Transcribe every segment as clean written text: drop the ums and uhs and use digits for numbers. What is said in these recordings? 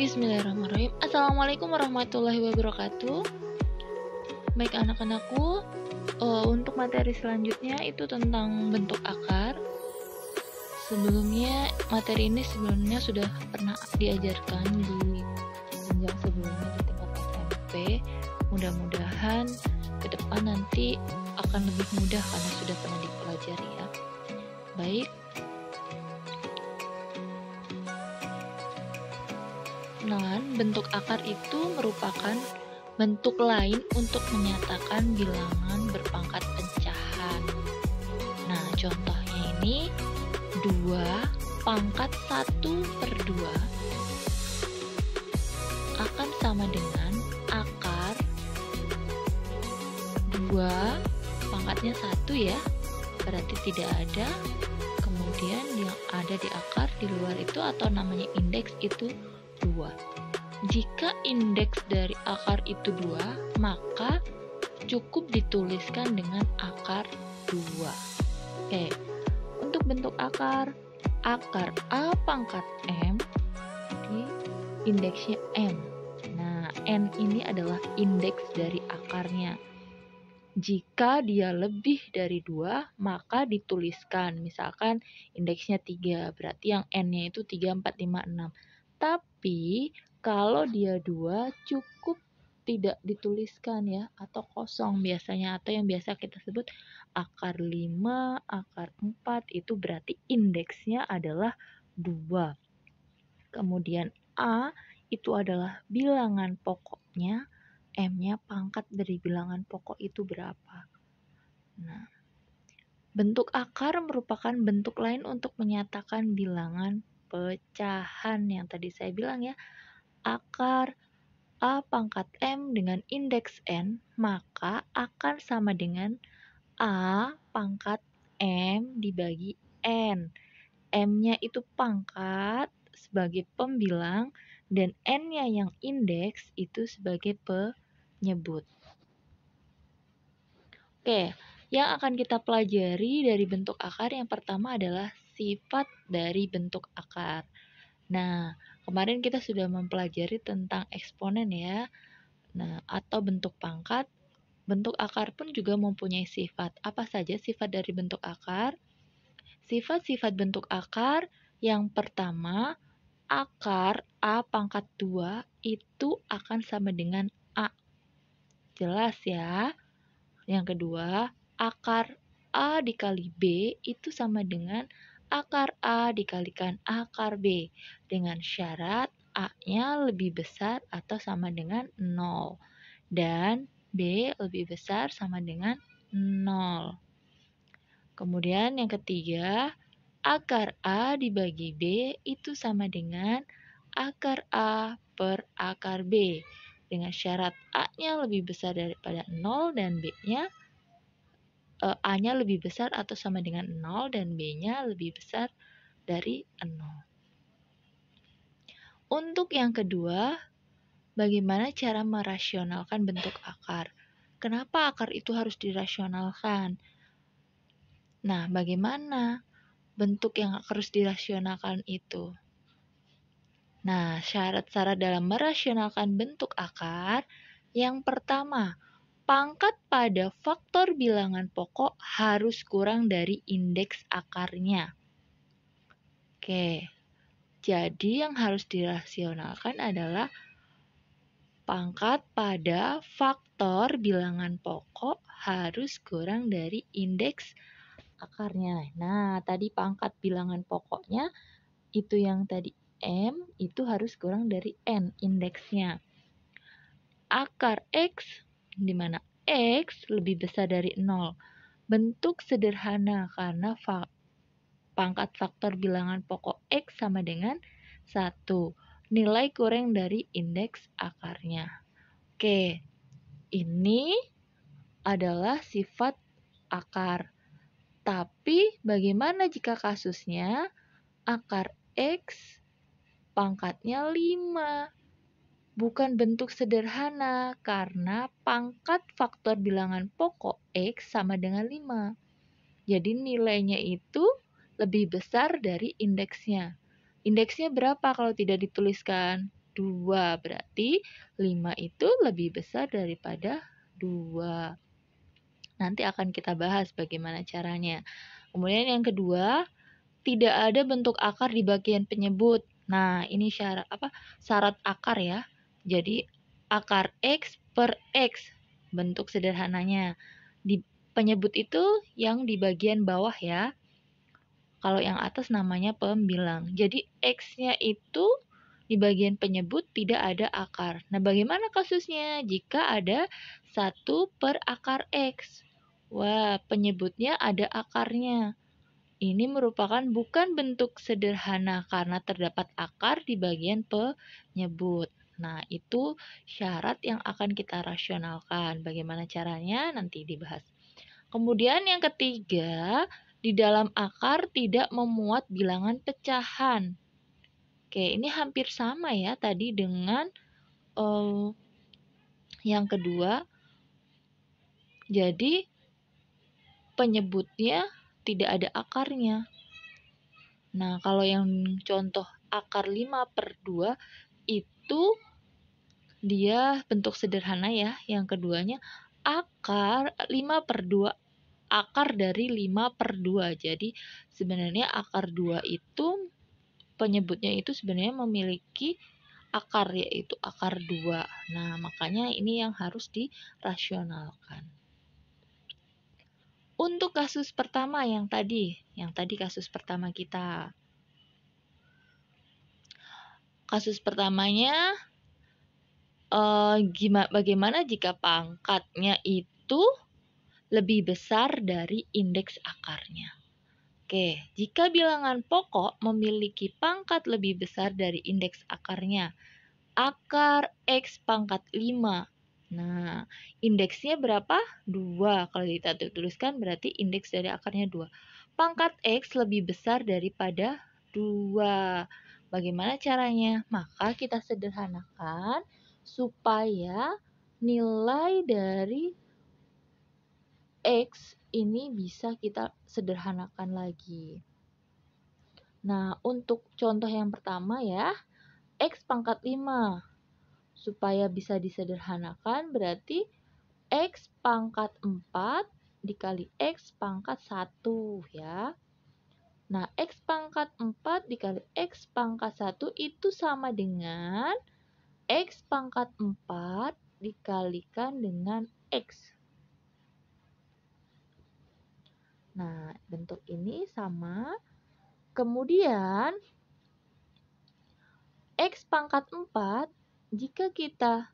Bismillahirrahmanirrahim. Assalamualaikum warahmatullahi wabarakatuh. Baik anak-anakku, untuk materi selanjutnya itu tentang bentuk akar. Materi ini sebelumnya sudah pernah diajarkan di jenjang sebelumnya di tingkat SMP. Mudah-mudahan ke depan nanti akan lebih mudah karena sudah pernah dipelajari ya. Baik. Bentuk akar itu merupakan bentuk lain untuk menyatakan bilangan berpangkat pecahan. Nah, contohnya ini 2 pangkat 1/2 akan sama dengan akar 2 pangkatnya 1 ya, berarti tidak ada. Kemudian yang ada di akar di luar itu atau namanya indeks itu 2. Jika indeks dari akar itu 2, maka cukup dituliskan dengan akar 2. Oke, untuk bentuk akar A pangkat M, jadi indeksnya M. Nah, N ini adalah indeks dari akarnya. Jika dia lebih dari 2, maka dituliskan. Misalkan indeksnya 3, berarti yang N-nya itu 3, 4, 5, 6. Tapi kalau dia 2 cukup tidak dituliskan ya, atau kosong biasanya, atau yang biasa kita sebut akar 5, akar 4, itu berarti indeksnya adalah 2. Kemudian A itu adalah bilangan pokoknya, M-nya pangkat dari bilangan pokok itu berapa. Nah, bentuk akar merupakan bentuk lain untuk menyatakan bilangan pecahan yang tadi saya bilang ya. Akar A pangkat M dengan indeks N, maka akan sama dengan A pangkat M dibagi N. M-nya itu pangkat sebagai pembilang dan N-nya yang indeks itu sebagai penyebut. Oke, yang akan kita pelajari dari bentuk akar yang pertama adalah sifat dari bentuk akar. Nah, kemarin kita sudah mempelajari tentang eksponen ya. Nah, atau bentuk pangkat. Bentuk akar pun juga mempunyai sifat. Apa saja sifat dari bentuk akar? Sifat-sifat bentuk akar yang pertama, akar A pangkat 2 itu akan sama dengan A. Jelas ya. Yang kedua, akar A dikali B itu sama dengan akar A dikalikan akar B dengan syarat A-nya lebih besar atau sama dengan 0 dan B lebih besar sama dengan 0. Kemudian yang ketiga, akar A dibagi B itu sama dengan akar A per akar B dengan syarat A-nya lebih besar daripada 0 dan B-nya A-nya lebih besar atau sama dengan 0 dan B-nya lebih besar dari 0. Untuk yang kedua, bagaimana cara merasionalkan bentuk akar? Kenapa akar itu harus dirasionalkan? Nah, bagaimana bentuk yang harus dirasionalkan itu? Nah, syarat-syarat dalam merasionalkan bentuk akar, yang pertama, pangkat pada faktor bilangan pokok harus kurang dari indeks akarnya. Oke, jadi yang harus dirasionalkan adalah pangkat pada faktor bilangan pokok harus kurang dari indeks akarnya. Nah, tadi pangkat bilangan pokoknya itu yang tadi M itu harus kurang dari N indeksnya. Akar X di mana X lebih besar dari 0. Bentuk sederhana karena pangkat faktor bilangan pokok X sama dengan 1. Nilai kurang dari indeks akarnya. Oke, ini adalah sifat akar. Tapi bagaimana jika kasusnya akar X pangkatnya 5? Bukan bentuk sederhana karena pangkat faktor bilangan pokok X sama dengan 5. Jadi nilainya itu lebih besar dari indeksnya. Indeksnya berapa kalau tidak dituliskan? 2. Berarti 5 itu lebih besar daripada 2. Nanti akan kita bahas bagaimana caranya. Kemudian yang kedua, tidak ada bentuk akar di bagian penyebut. Nah, ini syarat akar ya. Jadi akar X per X bentuk sederhananya. Di penyebut itu yang di bagian bawah ya. Kalau yang atas namanya pembilang. Jadi X-nya itu di bagian penyebut tidak ada akar. Nah, bagaimana kasusnya jika ada 1 per akar X? Wah, penyebutnya ada akarnya. Ini merupakan bukan bentuk sederhana karena terdapat akar di bagian penyebut. Nah, itu syarat yang akan kita rasionalkan. Bagaimana caranya? Nanti dibahas. Kemudian yang ketiga, di dalam akar tidak memuat bilangan pecahan. Oke, ini hampir sama ya tadi dengan yang kedua. Jadi, penyebutnya tidak ada akarnya. Nah, kalau yang contoh akar 5 per 2 itu dia bentuk sederhana ya. Yang keduanya akar 5 per 2, akar dari 5 per 2. Jadi sebenarnya akar 2 itu penyebutnya itu sebenarnya memiliki akar, yaitu akar 2. Nah, makanya ini yang harus dirasionalkan. Untuk kasus pertama yang tadi kasus pertama kita. Kasus pertamanya, bagaimana jika pangkatnya itu lebih besar dari indeks akarnya? Oke, jika bilangan pokok memiliki pangkat lebih besar dari indeks akarnya, akar X pangkat 5. Nah, indeksnya berapa? 2. Kalau kita tuliskan berarti indeks dari akarnya 2. Pangkat X lebih besar daripada 2. Bagaimana caranya? Maka kita sederhanakan supaya nilai dari X ini bisa kita sederhanakan lagi. Nah, untuk contoh yang pertama ya, X pangkat 5. Supaya bisa disederhanakan berarti X pangkat 4 dikali X pangkat 1 ya. Nah, X pangkat 4 dikali X pangkat 1 itu sama dengan X pangkat 4 dikalikan dengan X. Nah, bentuk ini sama. Kemudian, X pangkat 4 jika kita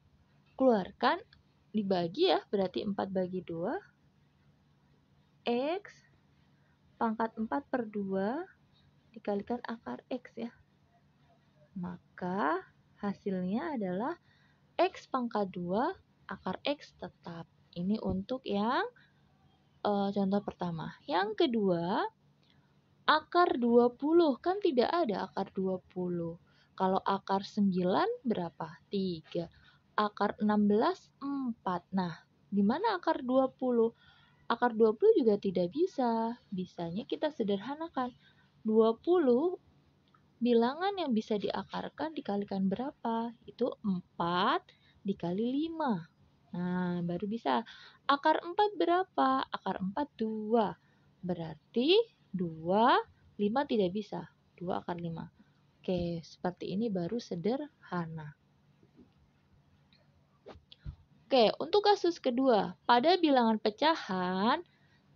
keluarkan dibagi ya, berarti 4 bagi 2. X pangkat 4 per 2 dikalikan akar X ya. Maka hasilnya adalah X pangkat 2 akar X tetap. Ini untuk yang contoh pertama. Yang kedua, akar 20. Kan tidak ada akar 20. Kalau akar 9 berapa? 3. Akar 16, 4. Nah, di mana akar 20? Akar 20 juga tidak bisa. Bisanya kita sederhanakan. 20 bilangan yang bisa diakarkan dikalikan berapa? Itu 4 dikali 5. Nah, baru bisa. Akar 4 berapa? Akar 4 2. Berarti 2, 5 tidak bisa. 2 akar 5. Oke, seperti ini baru sederhana. Oke, untuk kasus kedua, pada bilangan pecahan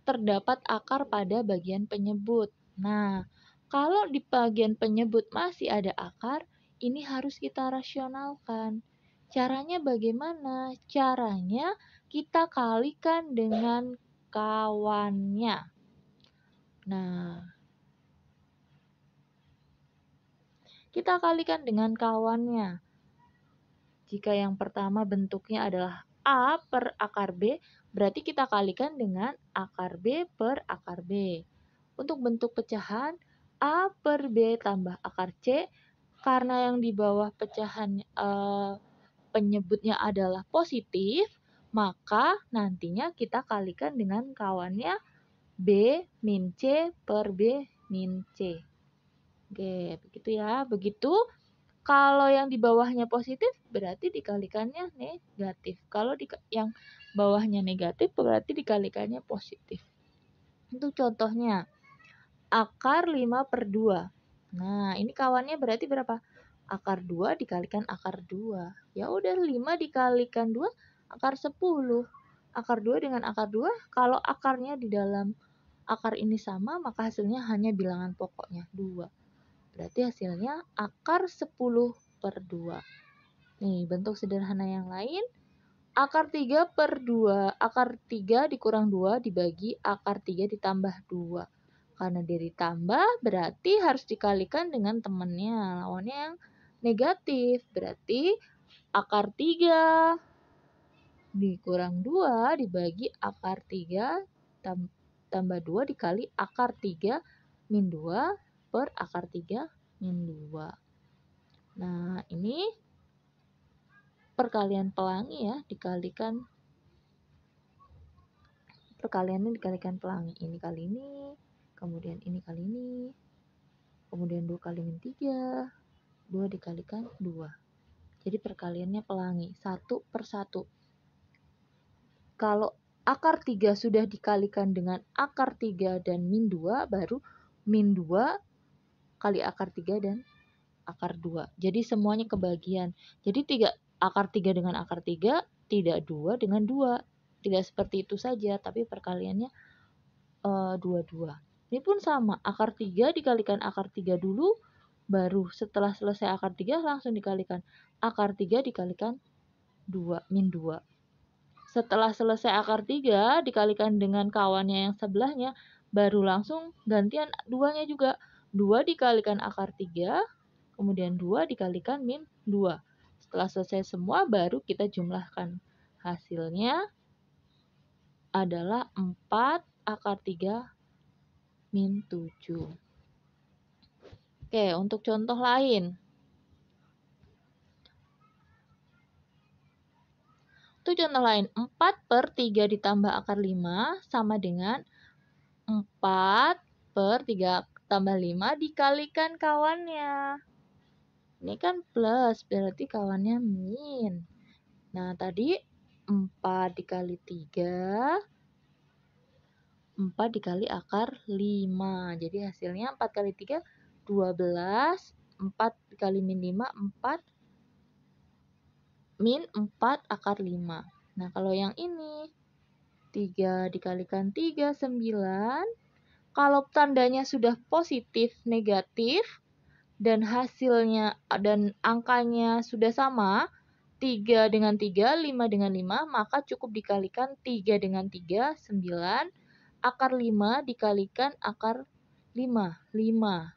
terdapat akar pada bagian penyebut. Nah, kalau di bagian penyebut masih ada akar, ini harus kita rasionalkan. Caranya bagaimana? Caranya kita kalikan dengan kawannya. Nah, kita kalikan dengan kawannya. Jika yang pertama bentuknya adalah A per akar B, berarti kita kalikan dengan akar B per akar B. Untuk bentuk pecahan, A per B tambah akar C, karena yang di bawah pecahan penyebutnya adalah positif, maka nantinya kita kalikan dengan kawannya B min C per B min C. Oke, begitu ya. Begitu Kalau yang di bawahnya positif berarti dikalikannya negatif. Kalau yang bawahnya negatif berarti dikalikannya positif. Untuk contohnya, akar 5/2. Nah, ini kawannya berarti berapa? Akar 2 dikalikan akar 2. Ya udah 5 dikalikan 2, akar 10. Akar 2 dengan akar 2, kalau akarnya di dalam akar ini sama, maka hasilnya hanya bilangan pokoknya 2. Berarti hasilnya akar 10/2. Nih, bentuk sederhana yang lain. Akar 3/2. Akar 3 dikurang 2 dibagi akar 3 ditambah 2. Karena dia ditambah, berarti harus dikalikan dengan temannya. Lawannya yang negatif. Berarti akar 3 dikurang 2 dibagi akar 3 tambah 2 dikali akar 3 min 2 per akar 3 min 2. Nah, ini perkalian pelangi ya, perkaliannya dikalikan pelangi. Ini kali ini, kemudian ini kali ini, kemudian 2 kali min 3, 2 dikalikan 2. Jadi perkaliannya pelangi, 1/1. Kalau akar 3 sudah dikalikan dengan akar 3 dan min 2, baru min 2 kali akar 3 dan akar 2. Jadi semuanya kebagian. Jadi akar 3 dengan akar 3, tidak 2 dengan 2. Tidak seperti itu saja, tapi perkaliannya 2. Ini pun sama, akar 3 dikalikan akar 3 dulu, baru setelah selesai akar 3 langsung dikalikan akar 3 dikalikan 2, min 2. Setelah selesai akar 3 dikalikan dengan kawannya yang sebelahnya, baru langsung gantian 2-nya juga. 2 dikalikan akar 3, kemudian 2 dikalikan min 2. Setelah selesai semua, baru kita jumlahkan. Hasilnya adalah 4 akar 3 min 7. Oke, untuk contoh lain. Untuk contoh lain, 4/3 ditambah akar 5 sama dengan 4/3 tambah 5 dikalikan kawannya. Ini kan plus, berarti kawannya min. Nah, tadi 4 dikali 3, 4 dikali akar 5. Jadi hasilnya 4 kali 3, 12. 4 dikali min 5, 4. Min 4 akar 5. Nah, kalau yang ini, 3 dikalikan 3, 9. Kalau tandanya sudah positif, negatif, dan hasilnya dan angkanya sudah sama, 3 dengan 3, 5 dengan 5, maka cukup dikalikan 3 dengan 3, 9. Akar 5 dikalikan akar 5, 5.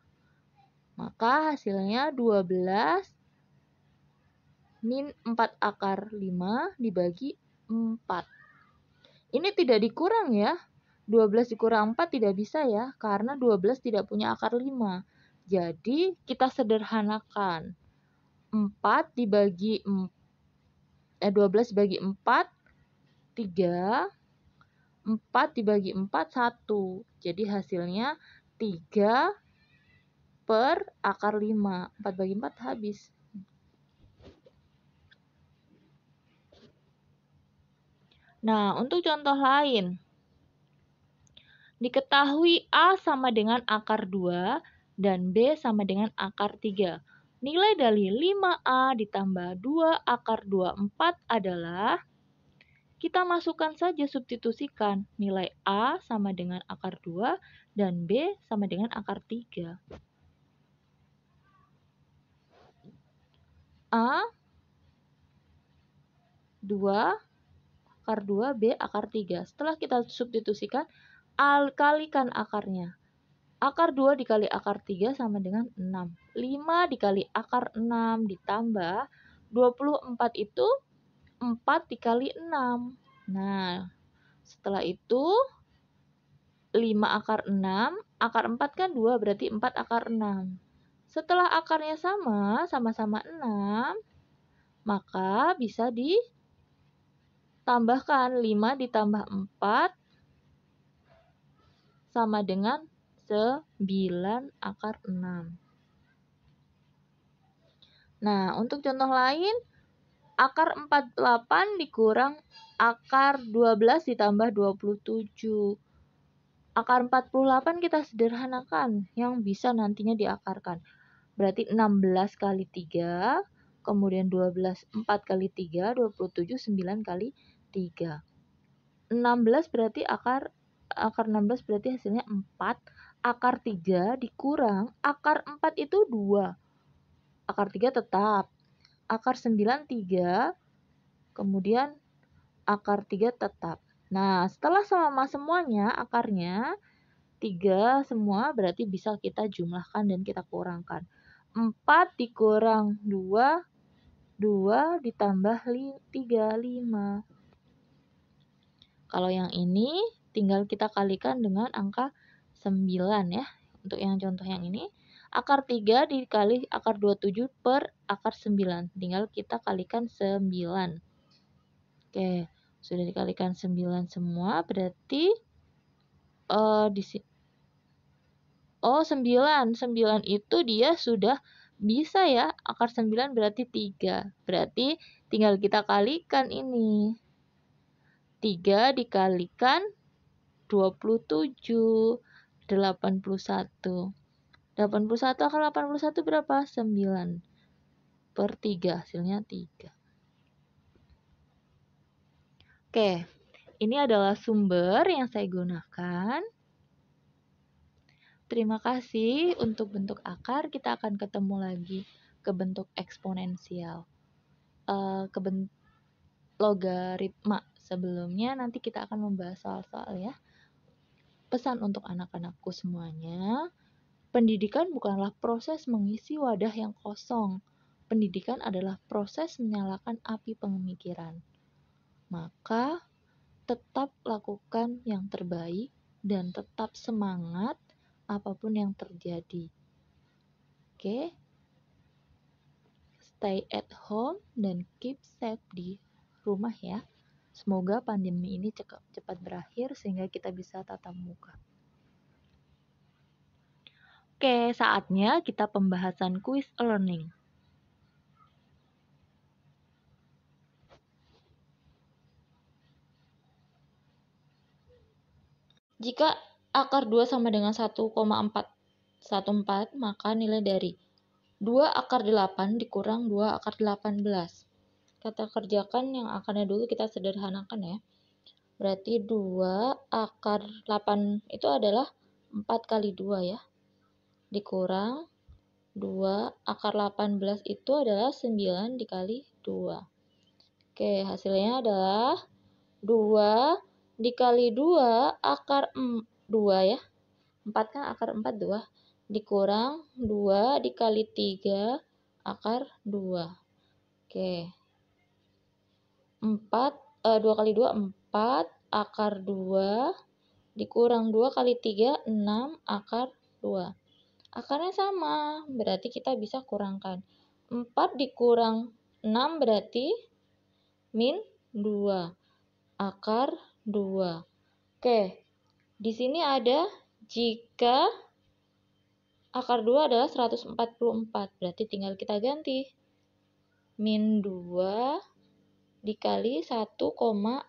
Maka hasilnya 12 min 4 akar 5 dibagi 4. Ini tidak dikurang ya. 12 dikurang 4 tidak bisa ya, karena 12 tidak punya akar 5. Jadi kita sederhanakan. 12 dibagi 4, 3. 4 dibagi 4, 1. Jadi hasilnya 3 per akar 5. 4 bagi 4 habis. Nah, untuk contoh lain. Diketahui A sama dengan akar 2 dan B sama dengan akar 3. Nilai dari 5A ditambah 2 akar 24 adalah, kita masukkan saja, substitusikan. Nilai A sama dengan akar 2 dan B sama dengan akar 3. A 2 akar 2, B akar 3. Setelah kita substitusikan, kalikan akarnya. Akar 2 dikali akar 3 sama dengan 6. 5 dikali akar 6 ditambah 24 itu 4 dikali 6. Nah, setelah itu 5 akar 6, akar 4 kan 2, berarti 4 akar 6. Setelah akarnya sama-sama 6, maka bisa ditambahkan 5 ditambah 4 sama dengan 9 akar 6. Nah, untuk contoh lain, akar 48 dikurang akar 12 ditambah 27. Akar 48 kita sederhanakan, yang bisa nantinya diakarkan. Berarti 16 kali 3, kemudian 12, 4 kali 3, 27, 9 kali 3. 16 berarti akar 16 berarti hasilnya 4. Akar 3 dikurang, akar 4 itu 2. Akar 3 tetap. Akar 9, 3. Kemudian akar 3 tetap. Nah, setelah sama semuanya, akarnya 3 semua berarti bisa kita jumlahkan dan kita kurangkan. 4 dikurang 2, 2 ditambah 3, 5. Kalau yang ini tinggal kita kalikan dengan angka 9 ya. Untuk yang contoh yang ini, akar 3 dikali akar 27 per akar 9. Tinggal kita kalikan 9. Oke, sudah dikalikan 9 semua, berarti di sini 9. 9 itu dia sudah bisa ya, akar 9 berarti 3. Berarti tinggal kita kalikan ini. 3 dikalikan 27, 81. 81 akar 81 berapa? 9. Per 3, hasilnya 3. Oke, ini adalah sumber yang saya gunakan. Terima kasih untuk bentuk akar. Kita akan ketemu lagi ke bentuk eksponensial. Ke bentuk logaritma sebelumnya nanti kita akan membahas soal-soal ya. Pesan untuk anak-anakku semuanya, pendidikan bukanlah proses mengisi wadah yang kosong. Pendidikan adalah proses menyalakan api pemikiran. Maka tetap lakukan yang terbaik dan tetap semangat apapun yang terjadi. Oke? Stay at home dan keep safe di rumah ya. Semoga pandemi ini cepat berakhir sehingga kita bisa tatap muka. Oke, saatnya kita pembahasan quiz learning. Jika akar 2 sama dengan 1,414, maka nilai dari 2 akar 8 dikurang 2 akar 18. Kita kerjakan yang akarnya dulu, kita sederhanakan ya. Berarti 2 akar 8 itu adalah 4 kali 2 ya. Dikurang 2 akar 18 itu adalah 9 dikali 2. Oke, hasilnya adalah 2 dikali 2 akar 2 ya. 4 kan akar 4 2. Dikurang 2 dikali 3 akar 2. Oke. 2 kali 2 4 akar 2 dikurang 2 kali 3 6 akar 2. Akarnya sama, berarti kita bisa kurangkan. 4 dikurang 6 berarti min 2 akar 2. Oke, di sini ada jika akar 2 adalah 144, berarti tinggal kita ganti. Min 2 dikali 1,414.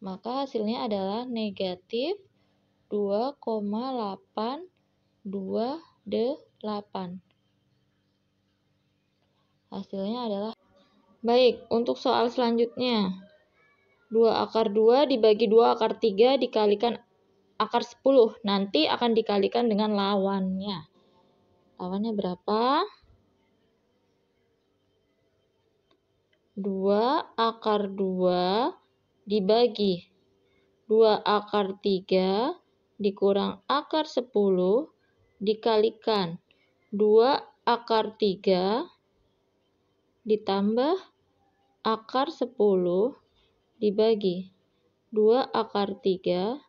Maka hasilnya adalah negatif 2,828. Hasilnya adalah baik, untuk soal selanjutnya. 2 akar 2 dibagi 2 akar 3 dikalikan akar 10. Nanti akan dikalikan dengan lawannya. Lawannya berapa? 2 akar 2 dibagi 2 akar 3 dikurang akar 10 dikalikan 2 akar 3 ditambah akar 10 dibagi 2 akar 3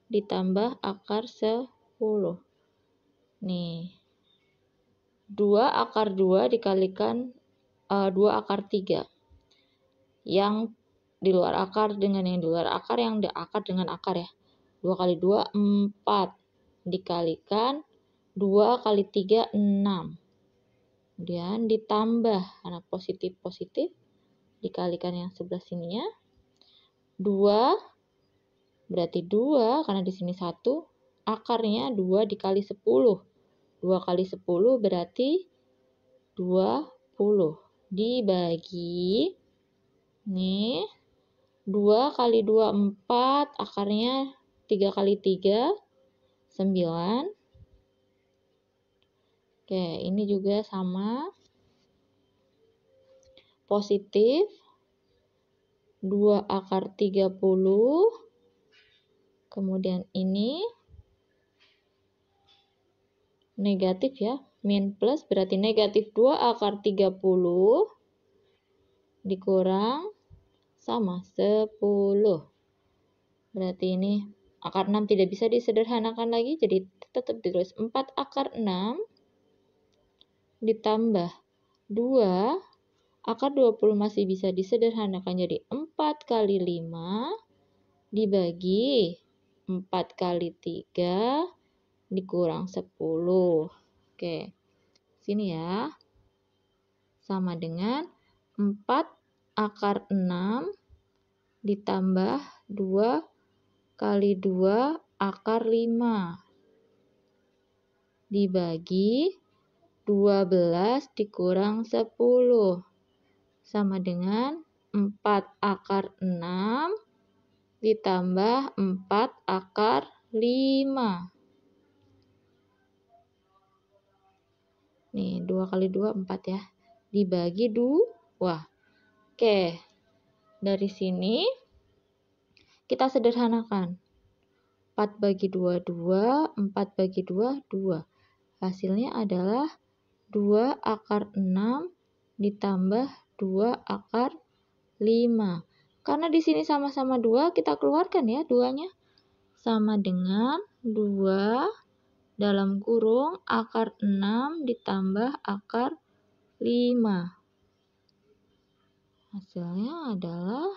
ditambah akar 10. Nih, 2 akar 2 dikalikan 2 akar 3. Yang di luar akar dengan yang di luar akar, yang di akar dengan akar ya. 2 kali 2, 4. Dikalikan 2 kali 3, 6. Kemudian ditambah, karena positif-positif, dikalikan yang sebelah sininya. 2, berarti 2, karena di sini 1, akarnya 2 dikali 10. 2 kali 10 berarti 20. Dibagi, nih, 2 kali 2, 4, akarnya 3 kali 3, 9. Oke, ini juga sama. Positif, 2 akar 30. Kemudian ini negatif ya, min plus berarti negatif 2 akar 30 dikurang sama 10. Berarti ini akar 6 tidak bisa disederhanakan lagi, jadi tetap ditulis 4 akar 6 ditambah 2 akar 20 masih bisa disederhanakan jadi 4 kali 5 dibagi 4 kali 3 dikurang 10. Oke, sini ya. Sama dengan 4 akar 6 ditambah 2 kali 2 akar 5 dibagi 12 dikurang 10. Sama dengan 4 akar 6 ditambah 4 akar 5. Nih, 2 kali 2, 4 ya. Dibagi 2. Oke, dari sini kita sederhanakan. 4 bagi 2, 2. 4 bagi 2, 2. Hasilnya adalah 2 akar 6 ditambah 2 akar 5. Karena di sini sama-sama 2, kita keluarkan ya 2-nya. Sama dengan 2 dalam kurung akar 6 ditambah akar 5. Hasilnya adalah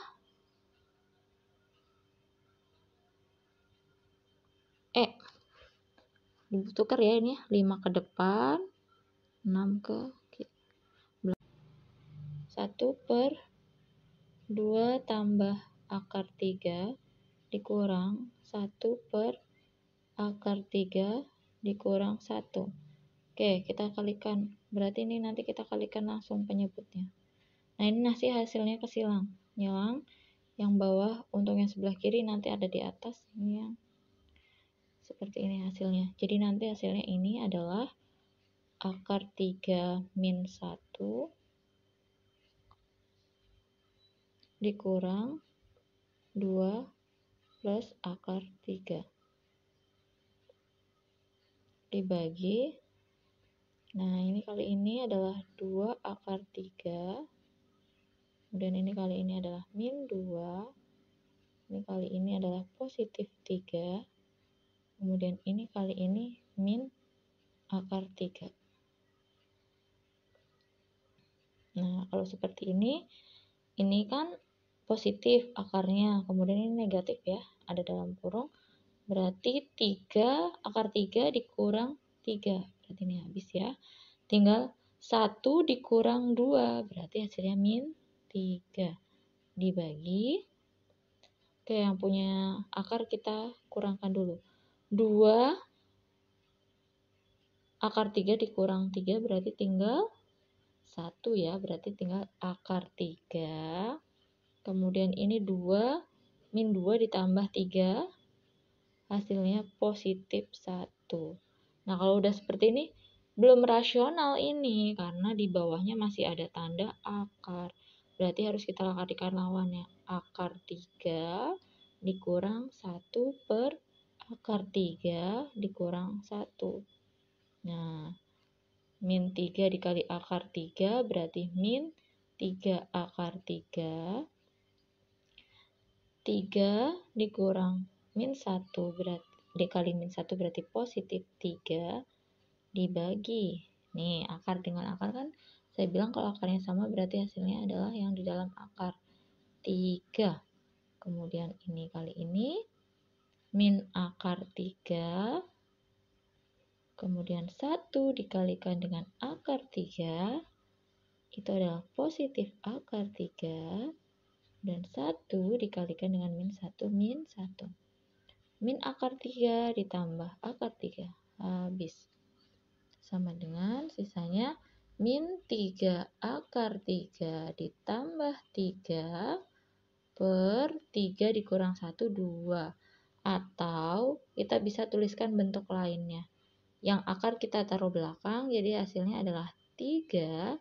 ditukar ya ini 5 ke depan, 6 ke 1 per 2 tambah akar 3 dikurang 1 per akar 3 dikurang 1. Oke, kita kalikan. Berarti ini nanti kita kalikan langsung penyebutnya. Nah, ini nanti hasilnya kesilang. Yang bawah untuk yang sebelah kiri nanti ada di atas. Ini yang seperti ini hasilnya. Jadi nanti hasilnya ini adalah akar 3 min 1 dikurang 2 plus akar 3 dibagi, nah ini kali ini adalah 2 akar 3, kemudian ini kali ini adalah min 2, ini kali ini adalah positif 3, kemudian ini kali ini min akar 3. Nah, kalau seperti ini kan positif akarnya, kemudian ini negatif ya, ada dalam kurung. Berarti 3 akar 3 dikurang 3. Berarti ini habis ya. Tinggal 1 dikurang 2. Berarti hasilnya min 3. Dibagi. Oke, yang punya akar kita kurangkan dulu. 2 akar 3 dikurang 3 berarti tinggal 1 ya. Berarti tinggal akar 3. Kemudian ini 2 min 2 ditambah 3. Hasilnya positif 1. Nah, kalau udah seperti ini, belum rasional ini, karena di bawahnya masih ada tanda akar. Berarti harus kita kalikan lawannya. Akar 3 dikurang 1 per akar 3 dikurang 1. Nah, min 3 dikali akar 3 berarti min 3 akar 3. 3 dikurang min 1 berarti dikali min 1 berarti positif 3 dibagi. Nih, akar dengan akar kan saya bilang kalau akarnya sama berarti hasilnya adalah yang di dalam akar 3. Kemudian ini kali ini min akar 3 Kemudian 1 dikalikan dengan akar 3, itu adalah positif akar 3. Dan 1 dikalikan dengan min 1, min 1. Min akar 3 ditambah akar 3. Habis. Sama dengan sisanya min 3 akar 3 ditambah 3 per 3 dikurang 1, 2. Atau kita bisa tuliskan bentuk lainnya. Yang akar kita taruh belakang, jadi hasilnya adalah 3,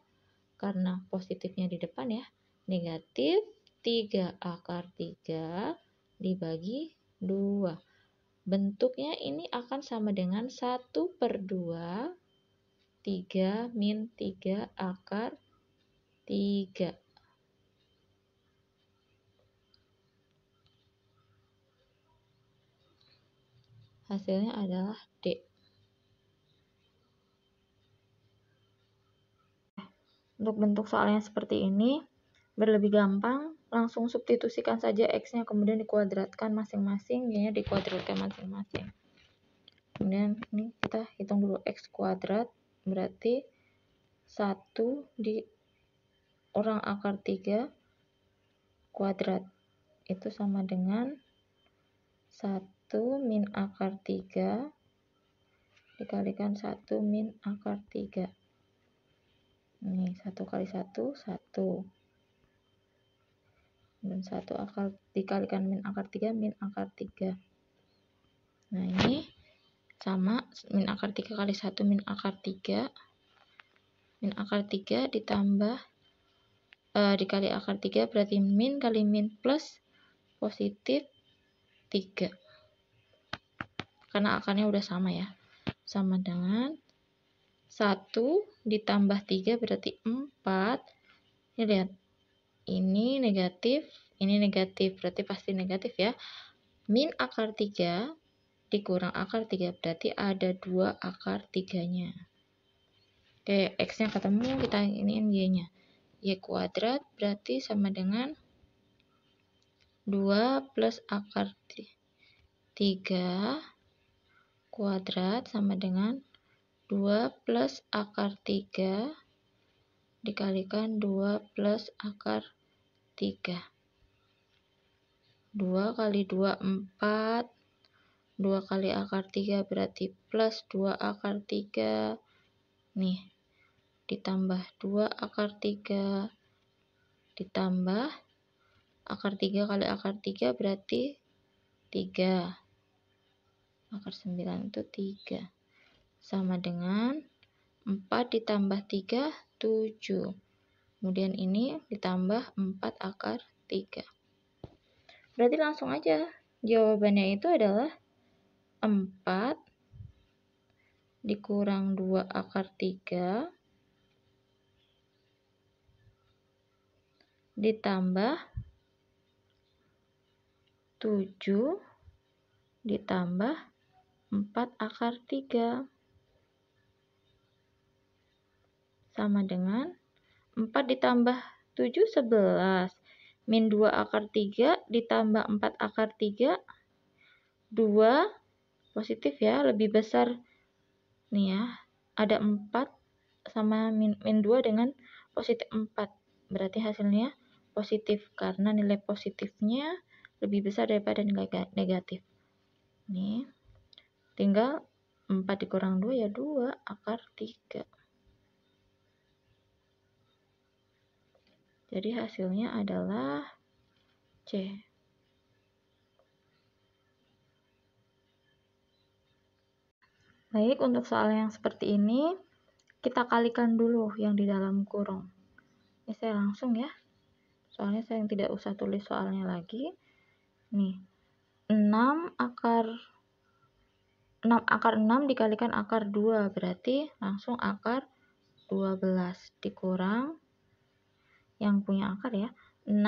karena positifnya di depan ya, negatif 3 akar 3 dibagi 2. Bentuknya ini akan sama dengan 1 per 2, 3 min 3 akar 3. Hasilnya adalah D. Untuk bentuk soalnya seperti ini, berlebih gampang, langsung substitusikan saja X-nya, kemudian dikuadratkan masing-masing, Y-nya dikuadratkan masing-masing. Kemudian ini kita hitung dulu X kuadrat, berarti 1 dikurang akar 3 kuadrat. Itu sama dengan 1 min akar 3 dikalikan 1 min akar 3. Ini 1 kali 1, 1. Dan 1 akar dikalikan min akar 3, min akar 3. Nah ini sama, min akar 3 kali 1 min akar 3. Min akar 3 ditambah dikali akar 3 berarti min kali min plus positif 3. Karena akarnya udah sama ya. Sama dengan 1 ditambah 3 berarti 4. Ini lihat. Ini negatif, berarti pasti negatif ya. Min akar 3 dikurang akar 3 berarti ada 2 akar 3-nya. Oke, X-nya ketemu, kita iniin Y-nya. Y kuadrat berarti sama dengan 2 plus akar 3 kuadrat sama dengan 2 plus akar 3 dikalikan 2 plus akar 3. 2 kali 2, 4. 2 kali akar 3 berarti plus 2 akar 3. Nih, ditambah 2 akar 3. Ditambah akar 3 kali akar 3 berarti 3. Akar 9 itu 3. Sama dengan 4 ditambah 3, 7. Kemudian ini ditambah 4 akar 3. Berarti langsung aja jawabannya itu adalah 4 dikurang 2 akar 3 ditambah 7 ditambah 4 akar 3 sama dengan 4 ditambah 7, 11. Min 2 akar 3 ditambah 4 akar 3, 2 positif ya, lebih besar nih ya. Ada 4 sama min 2 dengan positif 4. Berarti hasilnya positif karena nilai positifnya lebih besar daripada nilai negatif. Nih, tinggal 4 dikurang 2 ya 2 akar 3. Jadi hasilnya adalah C. Baik, untuk soal yang seperti ini, kita kalikan dulu yang di dalam kurung. Ini saya langsung ya. Soalnya saya yang tidak usah tulis soalnya lagi. Nih, 6 akar 6 dikalikan akar 2, berarti langsung akar 12 dikurang yang punya akar ya. 6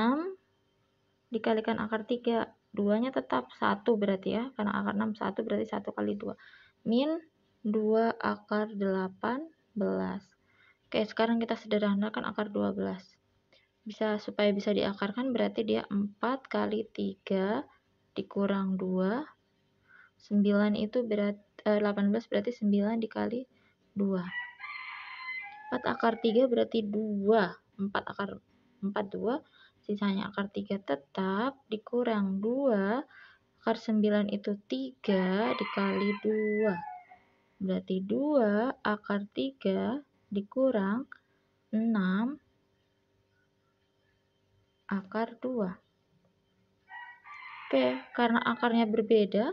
dikalikan akar 3, 2-nya tetap 1 berarti ya, karena akar 6 1 berarti 1 kali 2. Min 2 akar 18. Oke, sekarang kita sederhanakan akar 12. Supaya bisa diakarkan berarti dia 4 kali 3 dikurang 2. 9 itu berarti 18 berarti 9 dikali 2. 4 akar 3 berarti 2. 4 akar 4, 2. Sisanya akar 3 tetap dikurang 2. Akar 9 itu 3 dikali 2. Berarti 2 akar 3 dikurang 6 akar 2. Oke, karena akarnya berbeda,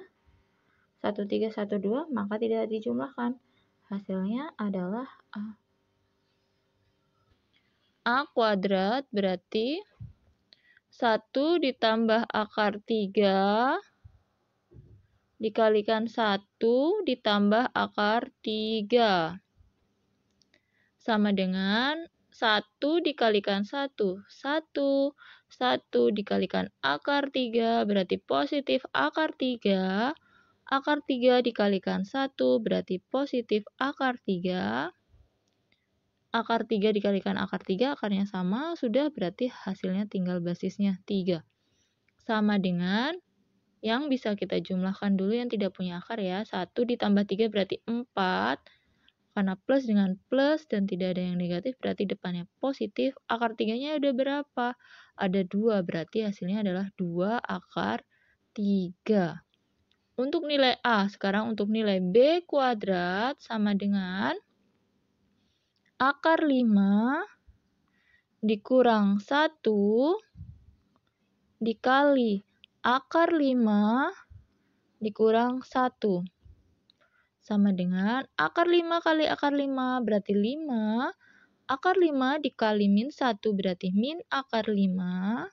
1, 3, 1, 2, maka tidak dijumlahkan. Hasilnya adalah A. A kuadrat berarti 1 ditambah akar 3 dikalikan 1 ditambah akar 3. Sama dengan 1 dikalikan 1. 1 dikalikan akar 3 berarti positif akar 3. Akar 3 dikalikan 1 berarti positif akar 3. Akar 3 dikalikan akar 3, akarnya sama, sudah berarti hasilnya tinggal basisnya 3. Sama dengan yang bisa kita jumlahkan dulu yang tidak punya akar ya. 1 ditambah 3 berarti 4. Karena plus dengan plus dan tidak ada yang negatif berarti depannya positif. Akar 3-nya udah berapa? Ada 2, berarti hasilnya adalah 2 akar 3. Untuk nilai A, sekarang untuk nilai B kuadrat sama dengan akar 5 dikurang 1 dikali akar 5 dikurang 1. Sama dengan akar 5 kali akar 5 berarti 5. Akar 5 dikali min 1 berarti min akar 5.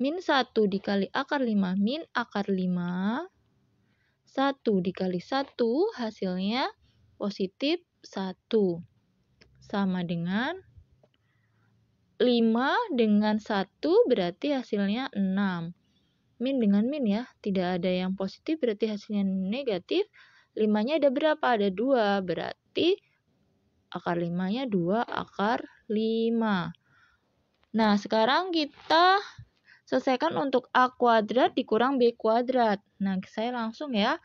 Min 1 dikali akar 5 min akar 5. 1 dikali 1 hasilnya positif 1. Sama dengan 5 dengan 1 berarti hasilnya 6. Min dengan min ya, tidak ada yang positif berarti hasilnya negatif. 5-nya ada berapa? Ada 2, berarti akar 5-nya 2 akar 5. Nah, sekarang kita selesaikan untuk A kuadrat dikurang B kuadrat. Nah, saya langsung ya.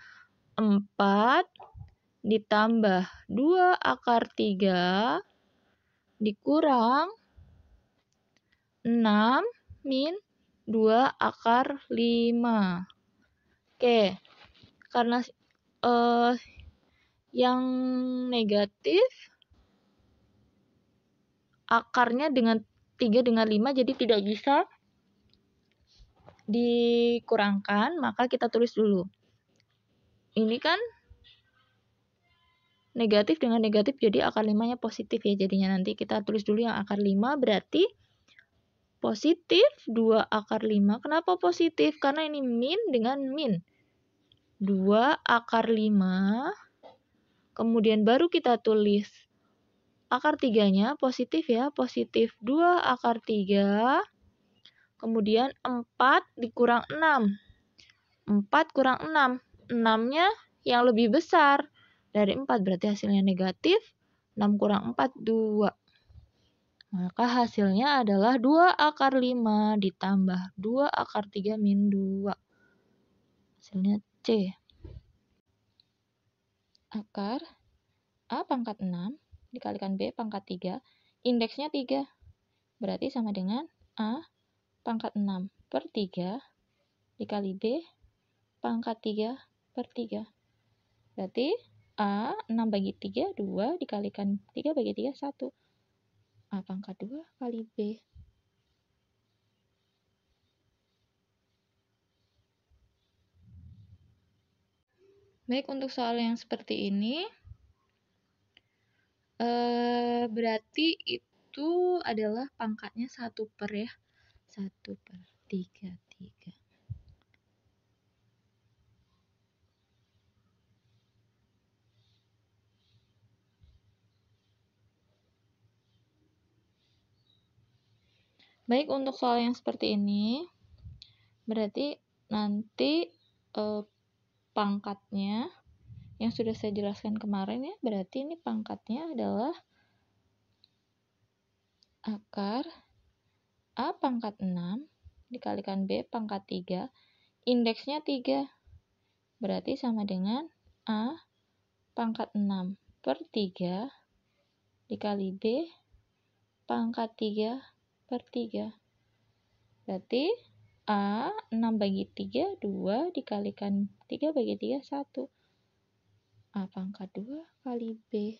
4 ditambah 2 akar 3 dikurang 6 min 2 akar 5. Oke, karena yang negatif akarnya dengan 3 dengan 5 jadi tidak bisa dikurangkan, maka kita tulis dulu. Ini kan negatif dengan negatif jadi akar 5-nya positif ya, jadinya nanti kita tulis dulu yang akar 5 berarti positif 2 akar 5. Kenapa positif? Karena ini min dengan min. 2 akar 5. Kemudian baru kita tulis akar 3-nya positif ya. Positif 2 akar 3. Kemudian 4 dikurang 6. 4 kurang 6. 6-nya yang lebih besar dari 4. Berarti hasilnya negatif. 6 kurang 4, 2. Maka hasilnya adalah 2 akar 5 ditambah 2 akar 3 min 2. Hasilnya C. Akar A pangkat 6 dikalikan B pangkat 3. Indeksnya 3. Berarti sama dengan A pangkat 6 per 3 dikali B pangkat 3 per 3. Berarti A 6 bagi 3, 2 dikalikan 3 bagi 3, 1. A pangkat 2 kali B. Baik, untuk soal yang seperti ini, berarti itu adalah pangkatnya 1 per ya. 1 per 3, 3. Baik, untuk soal yang seperti ini, berarti nanti pangkatnya yang sudah saya jelaskan kemarin ya, berarti ini pangkatnya adalah akar A pangkat 6 dikalikan B pangkat 3, indeksnya 3. Berarti sama dengan A pangkat 6 per 3 dikali B pangkat 3 per 3. Berarti A 6 bagi 3, 2 dikalikan 3 bagi 3, 1. A pangkat 2 kali B